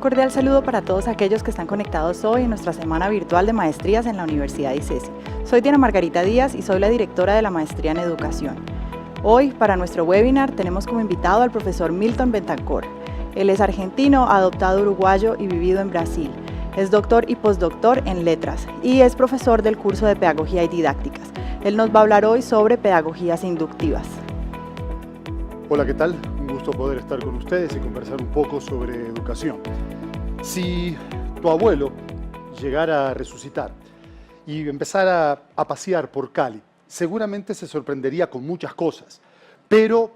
cordial saludo para todos aquellos que están conectados hoy en nuestra semana virtual de maestrías en la Universidad ICESI. Soy Diana Margarita Díaz y soy la directora de la Maestría en Educación. Hoy, para nuestro webinar, tenemos como invitado al profesor Milton Bentancor. Él es argentino, adoptado uruguayo y vivido en Brasil. Es doctor y postdoctor en letras y es profesor del curso de Pedagogía y Didácticas. Él nos va a hablar hoy sobre pedagogías inductivas. Hola, ¿qué tal? Un gusto poder estar con ustedes y conversar un poco sobre educación. Si tu abuelo llegara a resucitar y empezara a pasear por Cali, seguramente se sorprendería con muchas cosas, pero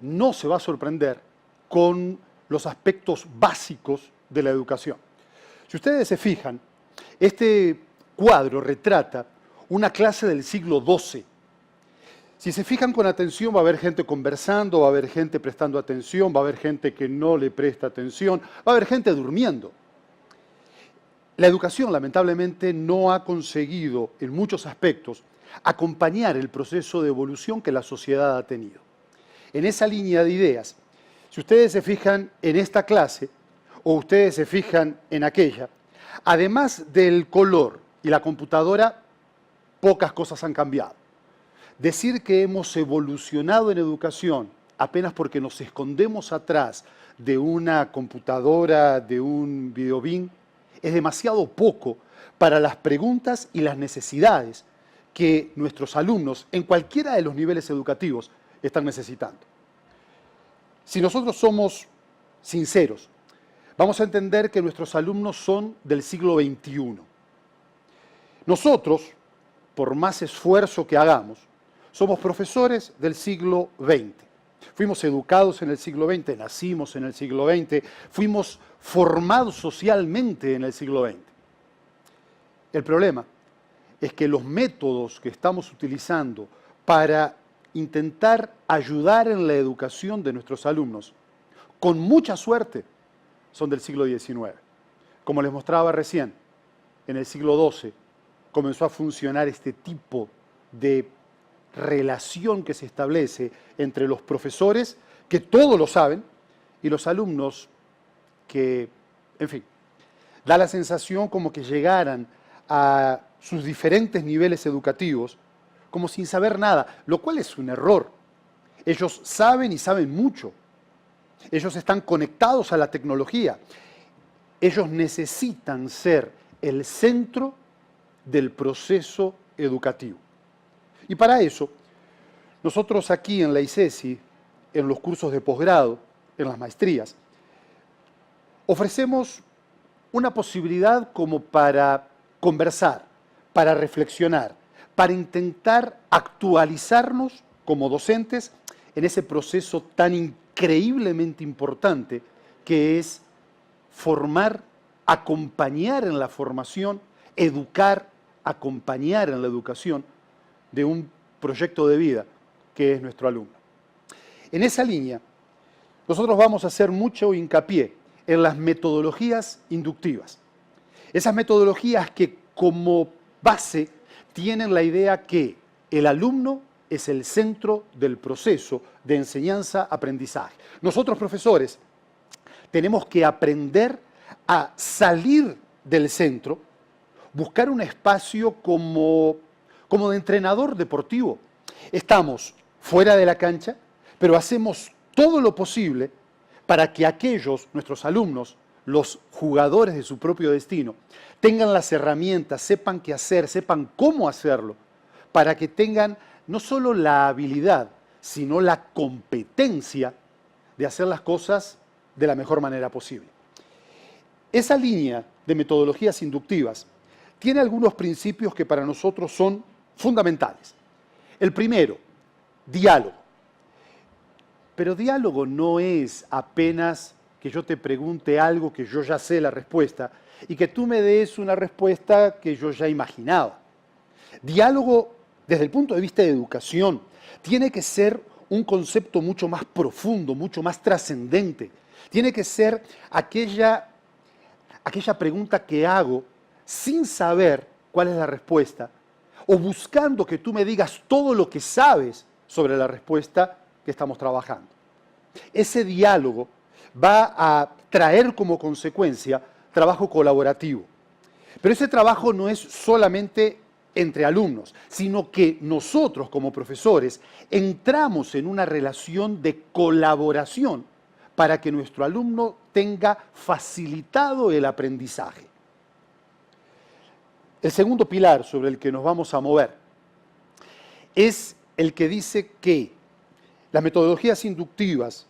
no se va a sorprender con los aspectos básicos de la educación. Si ustedes se fijan, este cuadro retrata una clase del siglo XII. Si se fijan con atención, va a haber gente conversando, va a haber gente prestando atención, va a haber gente que no le presta atención, va a haber gente durmiendo. La educación, lamentablemente, no ha conseguido, en muchos aspectos, acompañar el proceso de evolución que la sociedad ha tenido. En esa línea de ideas, si ustedes se fijan en esta clase, o ustedes se fijan en aquella, además del color y la computadora, pocas cosas han cambiado. Decir que hemos evolucionado en educación apenas porque nos escondemos atrás de una computadora, de un videobin, es demasiado poco para las preguntas y las necesidades que nuestros alumnos, en cualquiera de los niveles educativos, están necesitando. Si nosotros somos sinceros, vamos a entender que nuestros alumnos son del siglo XXI. Nosotros, por más esfuerzo que hagamos, somos profesores del siglo XX. Fuimos educados en el siglo XX, nacimos en el siglo XX, fuimos formados socialmente en el siglo XX. El problema es que los métodos que estamos utilizando para intentar ayudar en la educación de nuestros alumnos, con mucha suerte, son del siglo XIX. Como les mostraba recién, en el siglo XII comenzó a funcionar este tipo de relación que se establece entre los profesores, que todo lo saben, y los alumnos que, en fin, da la sensación como que llegaran a sus diferentes niveles educativos como sin saber nada, lo cual es un error. Ellos saben y saben mucho. Ellos están conectados a la tecnología. Ellos necesitan ser el centro del proceso educativo. Y para eso, nosotros aquí en la ICESI, en los cursos de posgrado, en las maestrías, ofrecemos una posibilidad como para conversar, para reflexionar, para intentar actualizarnos como docentes en ese proceso tan increíblemente importante que es formar, acompañar en la formación, educar, acompañar en la educación de un proyecto de vida que es nuestro alumno. En esa línea, nosotros vamos a hacer mucho hincapié en las metodologías inductivas. Esas metodologías que como base tienen la idea que el alumno es el centro del proceso de enseñanza-aprendizaje. Nosotros, profesores, tenemos que aprender a salir del centro, buscar un espacio como de entrenador deportivo. Estamos fuera de la cancha, pero hacemos todo lo posible para que aquellos, nuestros alumnos, los jugadores de su propio destino, tengan las herramientas, sepan qué hacer, sepan cómo hacerlo, para que tengan no solo la habilidad, sino la competencia de hacer las cosas de la mejor manera posible. Esa línea de metodologías inductivas tiene algunos principios que para nosotros son fundamentales. El primero, diálogo. Pero diálogo no es apenas que yo te pregunte algo que yo ya sé la respuesta y que tú me des una respuesta que yo ya imaginaba. Diálogo, desde el punto de vista de educación, tiene que ser un concepto mucho más profundo, mucho más trascendente. Tiene que ser aquella pregunta que hago sin saber cuál es la respuesta o buscando que tú me digas todo lo que sabes sobre la respuesta que estamos trabajando. Ese diálogo va a traer como consecuencia trabajo colaborativo. Pero ese trabajo no es solamente entre alumnos, sino que nosotros como profesores entramos en una relación de colaboración para que nuestro alumno tenga facilitado el aprendizaje. El segundo pilar sobre el que nos vamos a mover es el que dice que las metodologías inductivas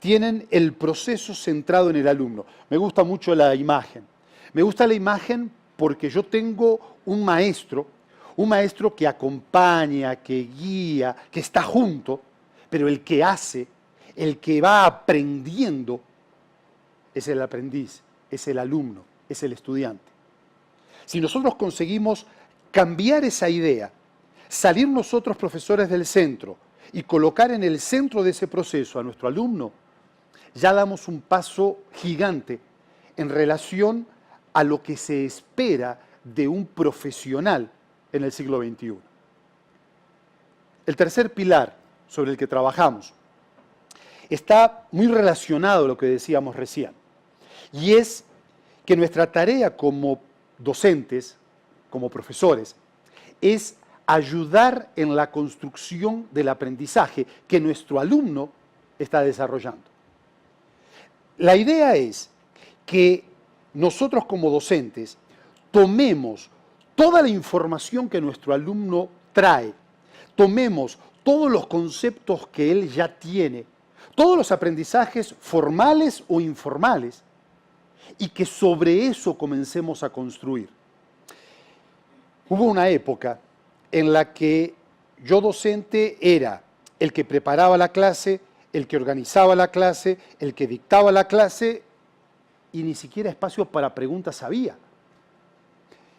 tienen el proceso centrado en el alumno. Me gusta mucho la imagen. Me gusta la imagen porque yo tengo un maestro que acompaña, que guía, que está junto, pero el que hace, el que va aprendiendo, es el aprendiz, es el alumno, es el estudiante. Si nosotros conseguimos cambiar esa idea, salir nosotros profesores del centro y colocar en el centro de ese proceso a nuestro alumno, ya damos un paso gigante en relación a lo que se espera de un profesional en el siglo XXI. El tercer pilar sobre el que trabajamos está muy relacionado a lo que decíamos recién, y es que nuestra tarea como docentes, como profesores, es ayudar en la construcción del aprendizaje que nuestro alumno está desarrollando. La idea es que nosotros como docentes tomemos toda la información que nuestro alumno trae, tomemos todos los conceptos que él ya tiene, todos los aprendizajes formales o informales, y que sobre eso comencemos a construir. Hubo una época en la que yo docente era el que preparaba la clase, el que organizaba la clase, el que dictaba la clase, y ni siquiera espacio para preguntas había.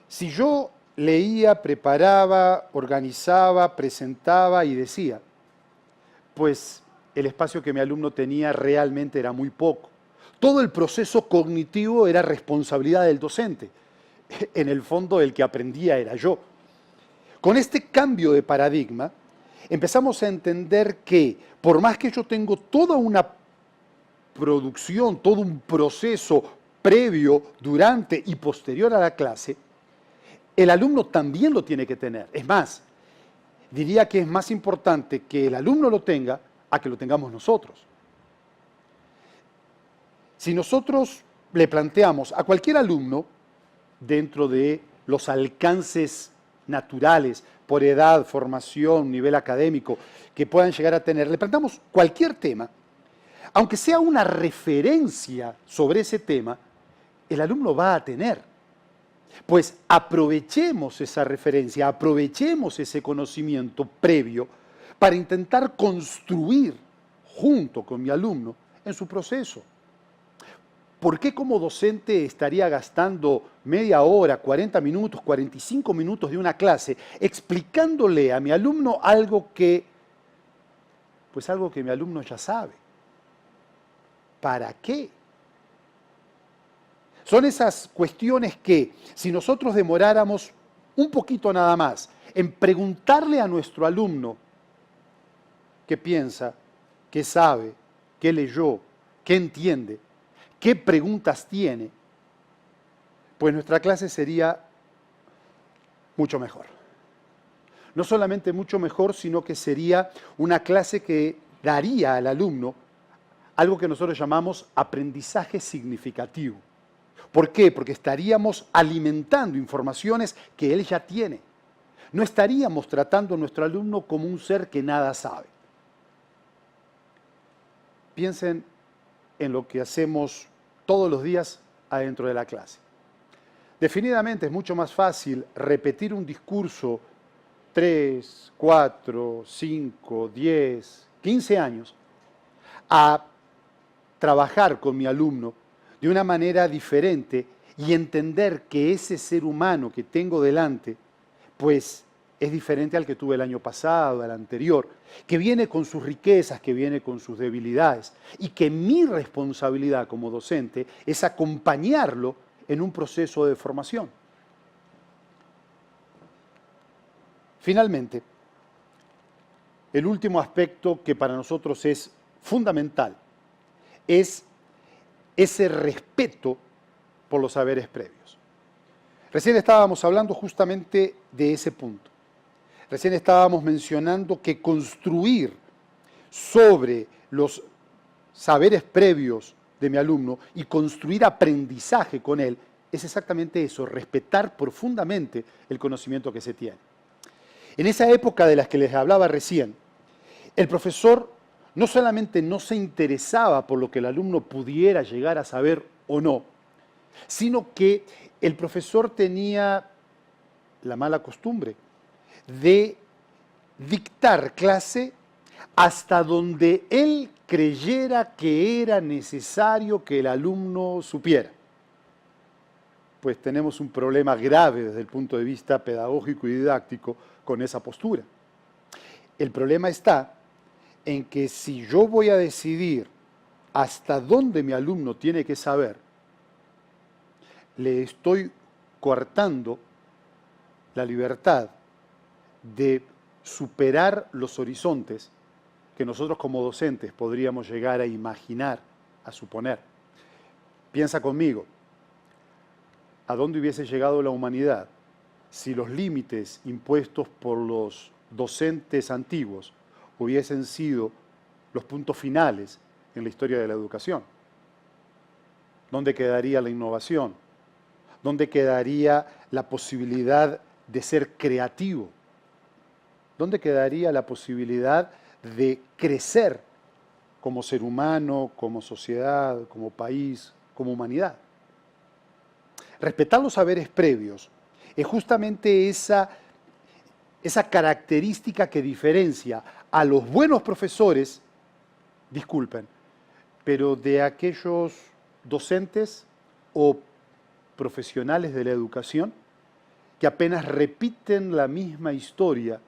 Si yo leía, preparaba, organizaba, presentaba y decía, pues el espacio que mi alumno tenía realmente era muy poco. Todo el proceso cognitivo era responsabilidad del docente. En el fondo, el que aprendía era yo. Con este cambio de paradigma, empezamos a entender que, por más que yo tengo toda una producción, todo un proceso previo, durante y posterior a la clase, el alumno también lo tiene que tener. Es más, diría que es más importante que el alumno lo tenga a que lo tengamos nosotros. Si nosotros le planteamos a cualquier alumno, dentro de los alcances naturales, por edad, formación, nivel académico, que puedan llegar a tener, le planteamos cualquier tema, aunque sea una referencia sobre ese tema, el alumno va a tener. Pues aprovechemos esa referencia, aprovechemos ese conocimiento previo para intentar construir junto con mi alumno en su proceso. ¿Por qué como docente estaría gastando media hora, 40 minutos, 45 minutos de una clase explicándole a mi alumno algo que mi alumno ya sabe? ¿Para qué? Son esas cuestiones que, si nosotros demoráramos un poquito nada más en preguntarle a nuestro alumno qué piensa, qué sabe, qué leyó, qué entiende, qué preguntas tiene, pues nuestra clase sería mucho mejor. No solamente mucho mejor, sino que sería una clase que daría al alumno algo que nosotros llamamos aprendizaje significativo. ¿Por qué? Porque estaríamos alimentando informaciones que él ya tiene. No estaríamos tratando a nuestro alumno como un ser que nada sabe. Piensen en lo que hacemos todos los días adentro de la clase. Definidamente es mucho más fácil repetir un discurso 3, 4, 5, 10, 15 años a trabajar con mi alumno de una manera diferente y entender que ese ser humano que tengo delante, pues es diferente al que tuve el año pasado, al anterior, que viene con sus riquezas, que viene con sus debilidades, y que mi responsabilidad como docente es acompañarlo en un proceso de formación. Finalmente, el último aspecto que para nosotros es fundamental es ese respeto por los saberes previos. Recién estábamos hablando justamente de ese punto. Recién estábamos mencionando que construir sobre los saberes previos de mi alumno y construir aprendizaje con él es exactamente eso, respetar profundamente el conocimiento que se tiene. En esa época de las que les hablaba recién, el profesor no solamente no se interesaba por lo que el alumno pudiera llegar a saber o no, sino que el profesor tenía la mala costumbre de dictar clase hasta donde él creyera que era necesario que el alumno supiera. Pues tenemos un problema grave desde el punto de vista pedagógico y didáctico con esa postura. El problema está en que si yo voy a decidir hasta dónde mi alumno tiene que saber, le estoy coartando la libertad de superar los horizontes que nosotros como docentes podríamos llegar a imaginar, a suponer. Piensa conmigo, ¿a dónde hubiese llegado la humanidad si los límites impuestos por los docentes antiguos hubiesen sido los puntos finales en la historia de la educación? ¿Dónde quedaría la innovación? ¿Dónde quedaría la posibilidad de ser creativo? ¿Dónde quedaría la posibilidad de crecer como ser humano, como sociedad, como país, como humanidad? Respetar los saberes previos es justamente esa característica que diferencia a los buenos profesores, disculpen, pero de aquellos docentes o profesionales de la educación que apenas repiten la misma historia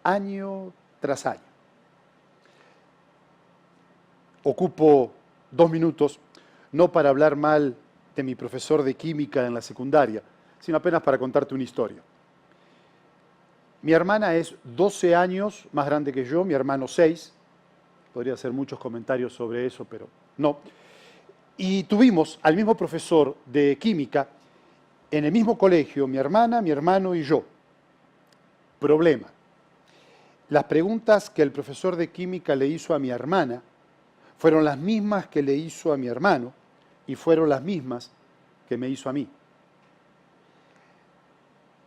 año tras año. Ocupo 2 minutos, no para hablar mal de mi profesor de química en la secundaria, sino apenas para contarte una historia. Mi hermana es 12 años más grande que yo, mi hermano 6. Podría hacer muchos comentarios sobre eso, pero no. Y tuvimos al mismo profesor de química en el mismo colegio, mi hermana, mi hermano y yo. Problema. Las preguntas que el profesor de química le hizo a mi hermana fueron las mismas que le hizo a mi hermano y fueron las mismas que me hizo a mí.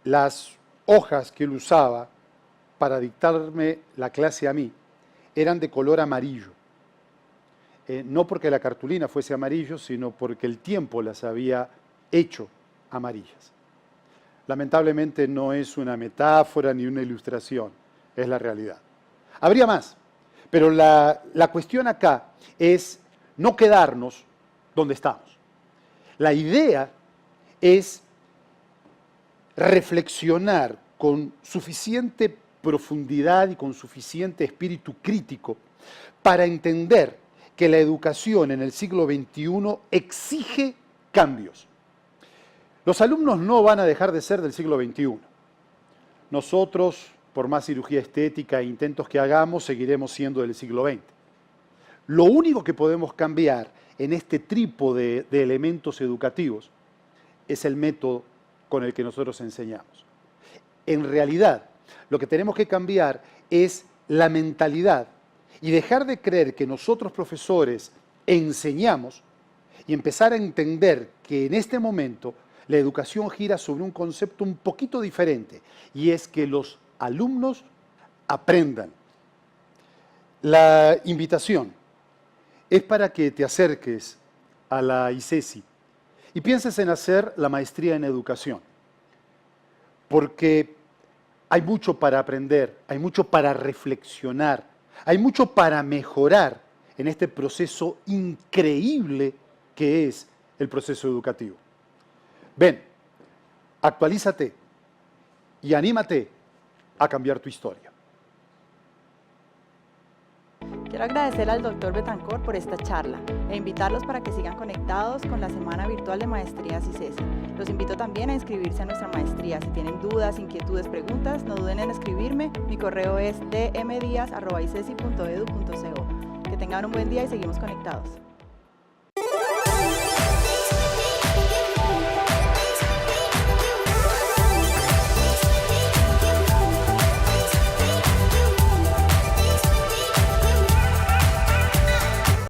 Las hojas que él usaba para dictarme la clase a mí eran de color amarillo. No porque la cartulina fuese amarillo, sino porque el tiempo las había hecho amarillas. Lamentablemente no es una metáfora ni una ilustración, es la realidad. Habría más, pero la cuestión acá es no quedarnos donde estamos. La idea es reflexionar con suficiente profundidad y con suficiente espíritu crítico para entender que la educación en el siglo XXI exige cambios. Los alumnos no van a dejar de ser del siglo XXI. Nosotros, por más cirugía estética e intentos que hagamos, seguiremos siendo del siglo XX. Lo único que podemos cambiar en este trípode de elementos educativos es el método con el que nosotros enseñamos. En realidad, lo que tenemos que cambiar es la mentalidad y dejar de creer que nosotros profesores enseñamos y empezar a entender que en este momento la educación gira sobre un concepto un poquito diferente y es que los alumnos aprendan. La invitación es para que te acerques a la ICESI y pienses en hacer la maestría en educación, porque hay mucho para aprender, hay mucho para reflexionar, hay mucho para mejorar en este proceso increíble que es el proceso educativo. Ven, actualízate y anímate a cambiar tu historia. Quiero agradecer al Dr. Betancor por esta charla e invitarlos para que sigan conectados con la Semana Virtual de Maestrías ICESI. Los invito también a inscribirse a nuestra maestría. Si tienen dudas, inquietudes, preguntas, no duden en escribirme. Mi correo es dmdiaz@icesi.edu.co. Que tengan un buen día y seguimos conectados.